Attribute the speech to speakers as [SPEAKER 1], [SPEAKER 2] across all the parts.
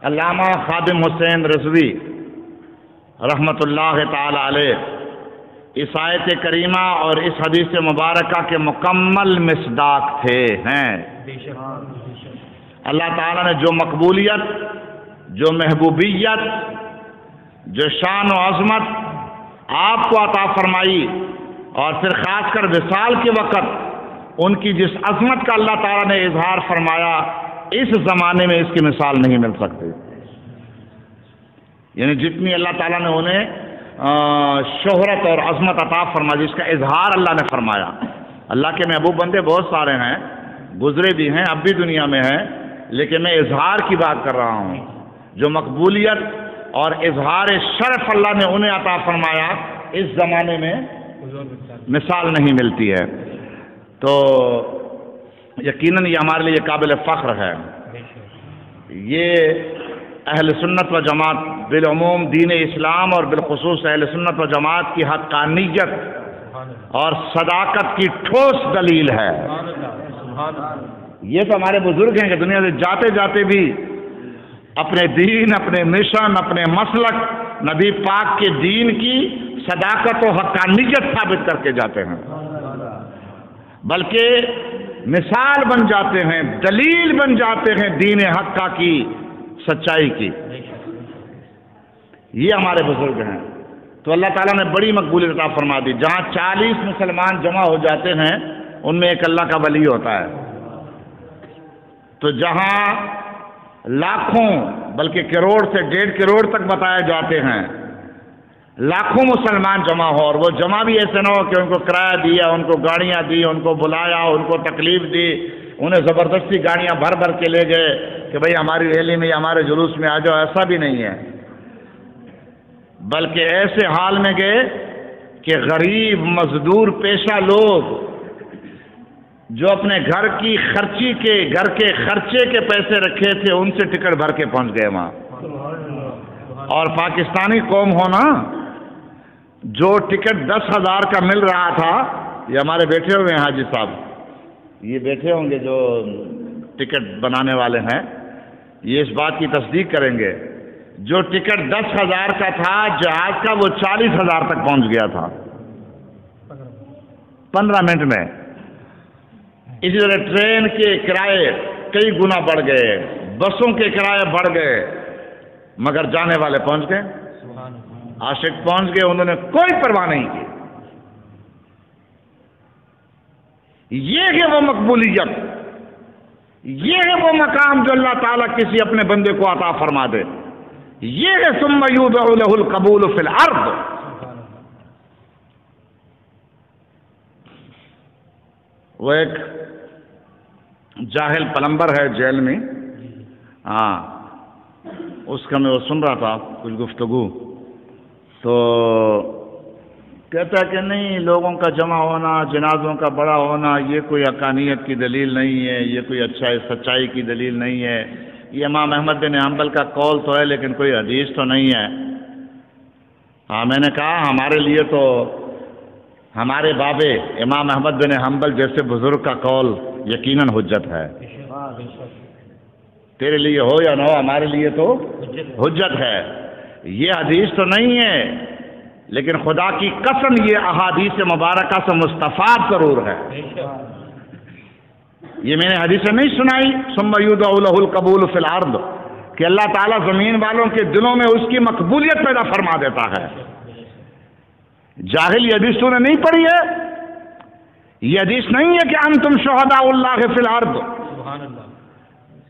[SPEAKER 1] علامہ خادم حسین رضوی رحمۃ اللہ تعالی علیہ اس آیت کریمہ اور اس حدیث مبارکہ کے مکمل مصداق تھے ہیں۔ اللہ تعالیٰ نے جو مقبولیت، جو محبوبیت، جو شان و عظمت آپ کو عطا فرمائی، اور پھر خاص کر وصال کے وقت ان کی جس عظمت کا اللہ تعالیٰ نے اظہار فرمایا، اس زمانے میں اس کی مثال نہیں مل سکتی۔ یعنی جتنی اللہ تعالیٰ نے انہیں شہرت اور عظمت عطا فرمائی، جس کا اظہار اللہ نے فرمایا۔ اللہ کے محبوب بندے بہت سارے ہیں، گزرے بھی ہیں، اب بھی دنیا میں ہیں، لیکن میں اظہار کی بات کر رہا ہوں۔ جو مقبولیت اور اظہار شرف اللہ نے انہیں عطا فرمایا، اس زمانے میں مثال نہیں ملتی ہے۔ تو یقیناً یہ ہمارے لیے قابل فخر ہے۔ یہ اہل سنت و جماعت بالعموم دین اسلام اور بالخصوص اہل سنت و جماعت کی حقانیت اور صداقت کی ٹھوس دلیل ہے۔ یہ تو ہمارے بزرگ ہیں کہ دنیا سے جاتے جاتے بھی اپنے دین، اپنے مشن، اپنے مسلک، نبی پاک کے دین کی صداقت و حقانیت ثابت کر کے جاتے ہیں، بلکہ مثال بن جاتے ہیں، دلیل بن جاتے ہیں دین حقہ کی سچائی کی۔ یہ ہمارے بزرگ ہیں۔ تو اللہ تعالیٰ نے بڑی مقبولیت عطا فرما دی۔ جہاں 40 مسلمان جمع ہو جاتے ہیں، ان میں ایک اللہ کا ولی ہوتا ہے۔ تو جہاں لاکھوں بلکہ کروڑ سے 1.5 کروڑ تک بتائے جاتے ہیں، لاکھوں مسلمان جمع ہو، اور وہ جمع بھی ایسے نہ ہو کہ ان کو کرایہ دیا، ان کو گاڑیاں دی، ان کو بلایا، ان کو تکلیف دی، انہیں زبردستی گاڑیاں بھر بھر کے لے گئے کہ بھئی ہماری ریلی میں یا ہمارے جلوس میں آ جاؤ، ایسا بھی نہیں ہے۔ بلکہ ایسے حال میں گئے کہ غریب مزدور پیشہ لوگ جو اپنے گھر کے خرچے کے پیسے رکھے تھے، ان سے ٹکٹ بھر کے پہنچ گئے وہاں۔ اور پاکستانی قوم ہونا، جو ٹکٹ 10,000 کا مل رہا تھا، یہ ہمارے بیٹھے ہوئے ہیں حاجی صاحب، یہ بیٹھے ہوں گے جو ٹکٹ بنانے والے ہیں، یہ اس بات کی تصدیق کریں گے، جو ٹکٹ 10,000 کا تھا جہاز کا، وہ 40,000 تک پہنچ گیا تھا 15 منٹ میں۔ اسی طرح ٹرین کے کرائے کئی گنا بڑھ گئے، بسوں کے کرائے بڑھ گئے، مگر جانے والے پہنچ گئے، عاشق پہنچ گئے، انہوں نے کوئی پرواہ نہیں کی۔ یہ ہے وہ مقبولیت، یہ ہے وہ مقام جو اللہ تعالیٰ کسی اپنے بندے کو عطا فرما دے۔ یہ ہے ثم یوضع لہ القبول فی الارض۔ وہ ایک جاہل پلمبر ہے جیل میں، ہاں، اس کا میں وہ سن رہا تھا کچھ گفتگو، تو کہتا ہے کہ نہیں، لوگوں کا جمع ہونا، جنازوں کا بڑا ہونا، یہ کوئی حقانیت کی دلیل نہیں ہے، یہ کوئی سچائی کی دلیل نہیں ہے، یہ امام احمد بن حنبل کا قول تو ہے لیکن کوئی حدیث تو نہیں ہے۔ ہاں، میں نے کہا ہمارے لیے تو ہمارے بابے امام احمد بن حنبل جیسے بزرگ کا قول یقیناً حجت ہے۔ تیرے لیے ہو یا نہ ہو، ہمارے لیے تو حجت ہے۔ یہ حدیث تو نہیں ہے، لیکن خدا کی قسم یہ احادیث مبارکہ سے مستفاد ضرور ہے۔ یہ میں نے حدیث نہیں سنائی ثم یوضع لہ القبول فی الارض، کہ اللہ تعالیٰ زمین والوں کے دلوں میں اس کی مقبولیت پیدا فرما دیتا ہے۔ جاہل، یہ حدیث تو نے نہیں پڑھی ہے، یہ حدیث نہیں ہے کہ انتم شہداء اللہ فی الارض۔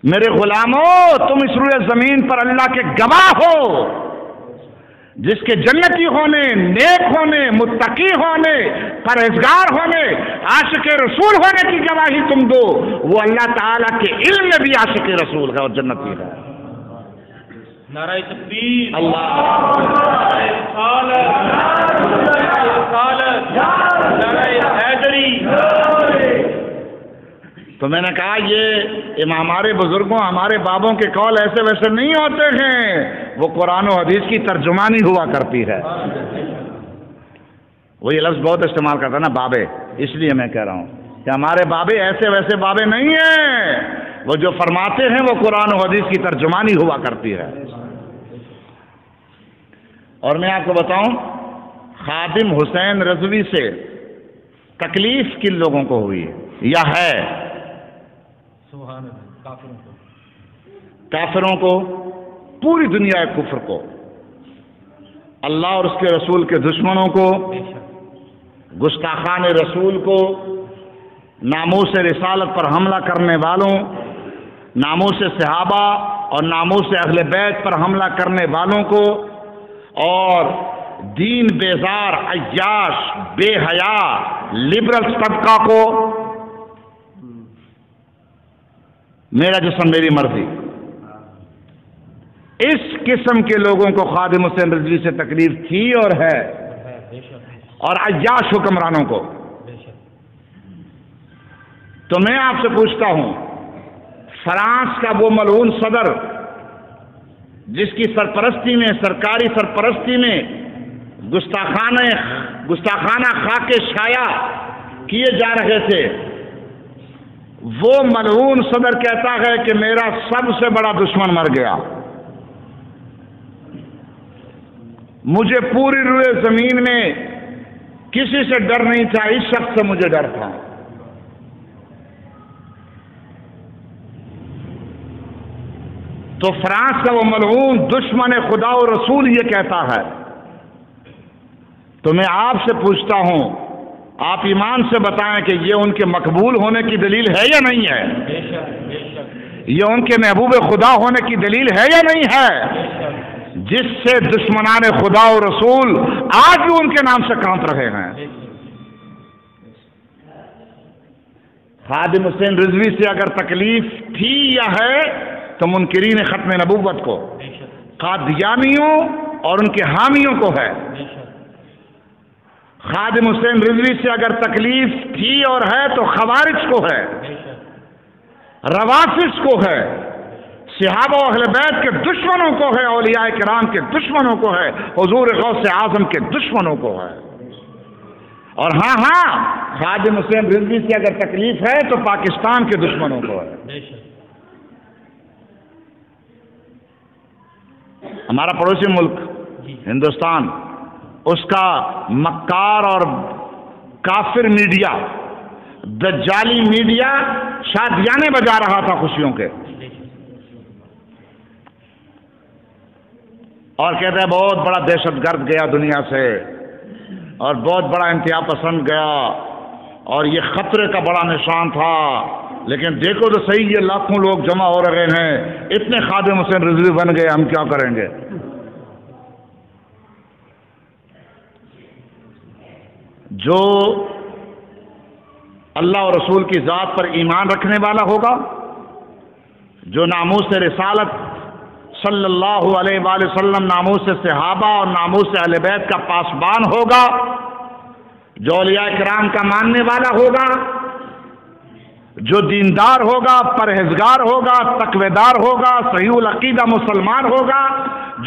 [SPEAKER 1] میرے غلاموں، تم اس روئے زمین پر اللہ کے گواہ ہو، جس کے جنتی ہونے، نیک ہونے، متقی ہونے، پرہیزگار ہونے، عاشق رسول ہونے کی گواہی تم دو، وہ اللہ تعالیٰ کے علم میں بھی عاشق رسول ہے اور جنتی ہے۔
[SPEAKER 2] نعرہ تکبیر،
[SPEAKER 1] اللہ،
[SPEAKER 2] نعرہ حیدری۔
[SPEAKER 1] تو میں نے کہا یہ ہمارے بزرگوں، ہمارے بابوں کے قول ایسے ویسے نہیں ہوتے ہیں، وہ قرآن و حدیث کی ترجمانی ہوا کرتی ہے۔ وہ یہ لفظ بہت استعمال کرتا ہے نا، بابے، اس لیے میں کہہ رہا ہوں کہ ہمارے بابے ایسے ویسے بابے نہیں ہیں، وہ جو فرماتے ہیں وہ قرآن و حدیث کی ترجمانی ہوا کرتی ہے۔ اور میں آپ کو بتاؤں، خادم حسین رضوی سے تکلیف کن لوگوں کو ہوئی یا ہے؟
[SPEAKER 2] سبحان اللہ،
[SPEAKER 1] کافروں کو، پوری دنیا کفر کو، اللہ اور اس کے رسول کے دشمنوں کو، گستاخان رسول کو، ناموس رسالت پر حملہ کرنے والوں، ناموس صحابہ اور ناموس اہل بیت پر حملہ کرنے والوں کو، اور دین بیزار عیاش بے حیا لبرل طبقہ کو، میرا جسم میری مرضی، اس قسم کے لوگوں کو خادم حسین رضوی سے تکلیف تھی اور ہے، اور عیاش حکمرانوں کو۔ تو میں آپ سے پوچھتا ہوں، فرانس کا وہ ملعون صدر جس کی سرپرستی میں، سرکاری سرپرستی میں گستاخانہ خاک شایع کیے جا رہے تھے، وہ ملعون صدر کہتا ہے کہ میرا سب سے بڑا دشمن مر گیا، مجھے پوری روئے زمین میں کسی سے ڈر نہیں تھا، اس شخص سے مجھے ڈر تھا۔ تو فرانس کا وہ ملعون دشمن خدا و رسول یہ کہتا ہے۔ تو میں آپ سے پوچھتا ہوں، آپ ایمان سے بتائیں کہ یہ ان کے مقبول ہونے کی دلیل ہے یا نہیں ہے؟ یہ ان کے محبوب خدا ہونے کی دلیل ہے یا نہیں ہے؟ جس سے دشمنان خدا و رسول آج بھی ان کے نام سے کانپ رہے ہیں۔ خادم حسین رضوی سے اگر تکلیف تھی یا ہے تو منکرین ختم نبوت کو، قادیانیوں اور ان کے حامیوں کو ہے۔ خادم حسین رضوی سے اگر تکلیف تھی اور ہے تو خوارج کو ہے، روافض کو ہے، صحابہ و اہل بیت کے دشمنوں کو ہے، اولیاء کرام کے دشمنوں کو ہے، حضور غوث اعظم کے دشمنوں کو ہے۔ اور ہاں خادم حسین رضوی سے اگر تکلیف ہے تو پاکستان کے دشمنوں کو ہے۔ ہمارا پڑوسی ملک ہندوستان، اس کا مکار اور کافر میڈیا، دجالی میڈیا شادیانے بجا رہا تھا خوشیوں کے، اور کہتے ہیں بہت بڑا دہشت گرد گیا دنیا سے، اور بہت بڑا انتہا پسند گیا، اور یہ خطرے کا بڑا نشان تھا۔ لیکن دیکھو تو صحیح، یہ لاکھوں لوگ جمع ہو رہے ہیں، اتنے خادم حسین رضوی بن گئے، ہم کیا کریں گے؟ جو اللہ اور رسول کی ذات پر ایمان رکھنے والا ہوگا، جو ناموس رسالت صلی اللہ علیہ وآلہ وسلم، ناموس صحابہ اور ناموس اہل بیت کا پاسبان ہوگا، جو اولیاء کرام کا ماننے والا ہوگا، جو دیندار ہوگا، پرہیزگار ہوگا، تقویدار ہوگا، صحیح العقیدہ مسلمان ہوگا،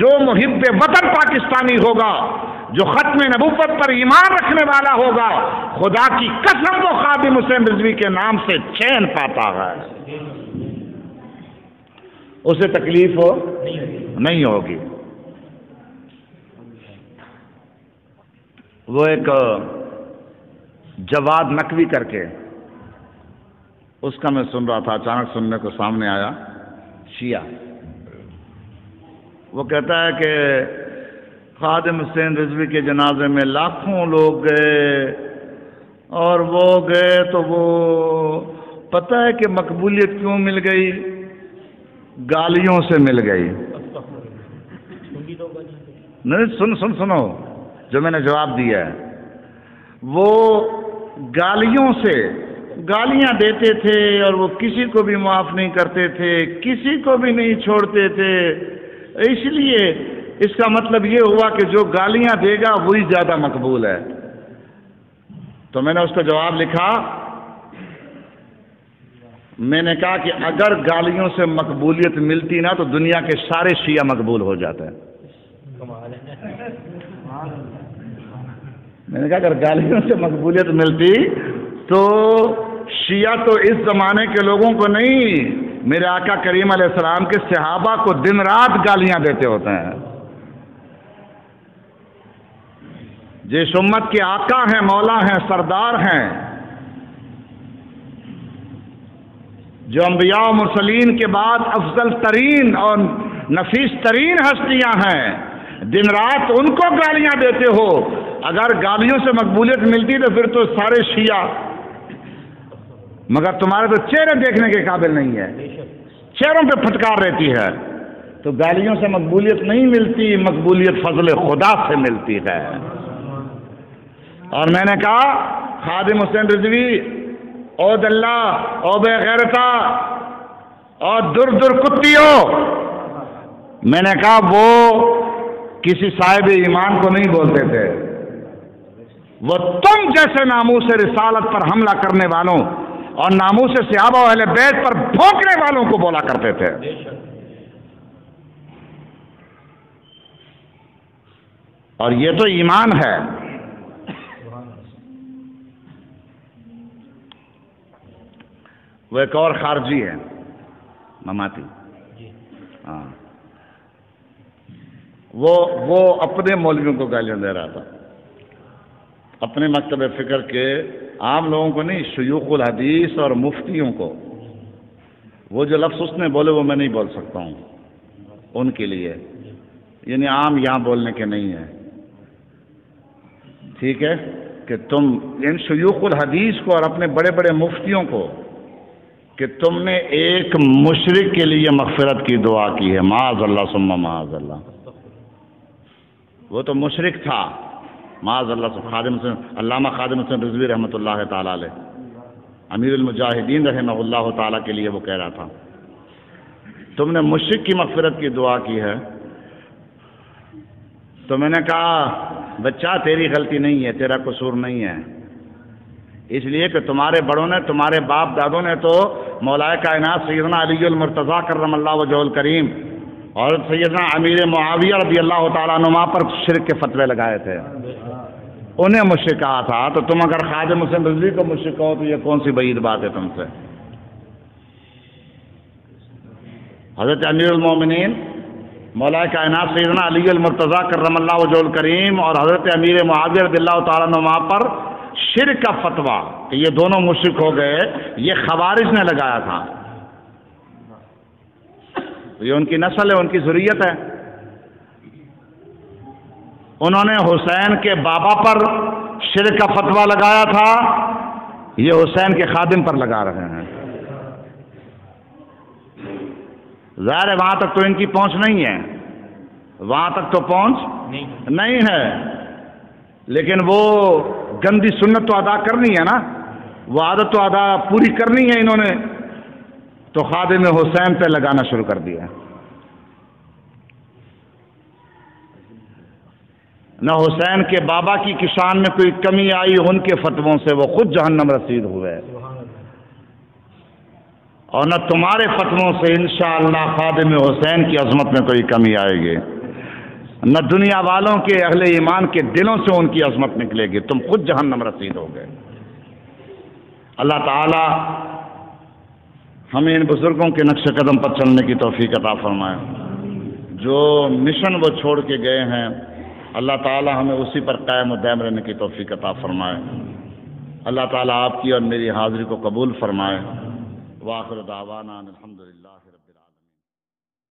[SPEAKER 1] جو محب وطن پاکستانی ہوگا، جو ختم نبوت پر ایمان رکھنے والا ہوگا، خدا کی قسم وہ خادم حسین رضوی کے نام سے چین پاتا ہے، اسے تکلیف نہیں ہوگی۔ وہ ایک جواد نقوی کر کے، اس کا میں سن رہا تھا، اچانک سننے کو سامنے آیا، شیعہ، وہ کہتا ہے کہ خادم حسین رضوی کے جنازے میں لاکھوں لوگ گئے، اور وہ گئے تو وہ پتہ ہے کہ مقبولیت کیوں مل گئی؟ گالیوں سے مل گئی۔ نہیں، سنو جو میں نے جواب دیا ہے، وہ گالیوں سے، گالیاں دیتے تھے، اور وہ کسی کو بھی معاف نہیں کرتے تھے، کسی کو بھی نہیں چھوڑتے تھے، اس لیے اس کا مطلب یہ ہوا کہ جو گالیاں دے گا وہی زیادہ مقبول ہے۔ تو میں نے اس کو جواب لکھا، میں نے کہا کہ اگر گالیوں سے مقبولیت ملتی نا تو دنیا کے سارے شیعہ مقبول ہو جاتے ہیں۔ میں نے کہا اگر گالیوں سے مقبولیت ملتی تو شیعہ تو اس زمانے کے لوگوں کو نہیں، میرے آقا کریم علیہ السلام کے صحابہ کو دن رات گالیاں دیتے ہوتے ہیں. جس امت کے آقا ہیں، مولا ہیں، سردار ہیں، جو انبیاء و مرسلین کے بعد افضل ترین اور نفیس ترین ہستیاں ہیں، دن رات ان کو گالیاں دیتے ہو. اگر گالیوں سے مقبولیت ملتی تو پھر تو سارے شیعہ، مگر تمہارے تو چہرے دیکھنے کے قابل نہیں ہے، چہروں پہ پھٹکار رہتی ہے. تو گالیوں سے مقبولیت نہیں ملتی، مقبولیت فضل خدا سے ملتی ہے. اور میں نے کہا خادم حسین رضوی، او دلہ، او بے غیرتا، اور در در کتیو، میں نے کہا وہ کسی صاحب ایمان کو نہیں بولتے تھے، وہ تم جیسے ناموس رسالت پر حملہ کرنے والوں اور ناموس صحابہ و اہل بیت پر بھونکنے والوں کو بولا کرتے تھے. اور یہ تو ایمان ہے. وہ ایک اور خارجی ہے، مماتی، ہاں، وہ اپنے مولویوں کو گالیاں دے رہا تھا، اپنے مکتب فکر کے عام لوگوں کو نہیں، شیوخ الحدیث اور مفتیوں کو. وہ جو لفظ اس نے بولے وہ میں نہیں بول سکتا ہوں ان کے لیے، یعنی عام یہاں بولنے کے نہیں ہیں. ٹھیک ہے کہ تم ان شیوخ الحدیث کو اور اپنے بڑے بڑے مفتیوں کو کہ تم نے ایک مشرک کے لیے مغفرت کی دعا کی ہے، معاذ اللہ ثم معاذ اللہ. وہ تو مشرک تھا، معاذ اللہ سے. خادم حسین، علامہ خادم حسین رضوی رحمۃ اللہ تعالیٰ علیہ، امیر المجاہدین رحمہ اللہ تعالیٰ کے لیے وہ کہہ رہا تھا تم نے مشرک کی مغفرت کی دعا کی ہے. تو میں نے کہا بچہ تیری غلطی نہیں ہے، تیرا قصور نہیں ہے، اس لیے کہ تمہارے بڑوں نے، تمہارے باپ دادوں نے تو مولا کائنات سیدنا علی المرتضیٰ کرم اللہ وجہہ الکریم اور سیدنا امیر معاویہ رضی اللہ تعالیٰ عنہما پر شرک کے فتوے لگائے تھے، انہیں مشرک کہا تھا. تو تم اگر خادم حسین رضوی کو مشرک کہو تو یہ کون سی بعید بات ہے تم سے؟ حضرت امیر المومنین مولا کائنات سیدنا علی المرتضیٰ کرم اللہ وجہہ الکریم اور حضرت امیر معاویہ رضی اللہ تعالیٰ عنہما پر شرک کا فتویٰ کہ یہ دونوں مشرک ہو گئے، یہ خوارج نے لگایا تھا. یہ ان کی نسل ہے، ان کی ذریت ہے. انہوں نے حسین کے بابا پر شرک کا فتویٰ لگایا تھا، یہ حسین کے خادم پر لگا رہے ہیں. ظاہر ہے وہاں تک تو ان کی پہنچ نہیں ہے، وہاں تک تو پہنچ نہیں ہے، لیکن وہ گندی سنت تو ادا کرنی ہے نا، وہ عادت تو ادا پوری کرنی ہے انہوں نے، تو خادم حسین پہ لگانا شروع کر دیا. نہ حسین کے بابا کی شان میں کوئی کمی آئی ان کے فتووں سے، وہ خود جہنم رسید ہوئے، اور نہ تمہارے فتووں سے انشاءاللہ خادم حسین کی عظمت میں کوئی کمی آئے گی، نہ دنیا والوں کے اہل ایمان کے دلوں سے ان کی عظمت نکلے گی، تم خود جہنم رسید ہو گئے. اللہ تعالی ہمیں ان بزرگوں کے نقش قدم پر چلنے کی توفیق عطا فرمائے. جو مشن وہ چھوڑ کے گئے ہیں اللہ تعالی ہمیں اسی پر قائم و دائم رہنے کی توفیق عطا فرمائے. اللہ تعالی آپ کی اور میری حاضری کو قبول فرمائے. وآخر دعوانا الحمدللہ.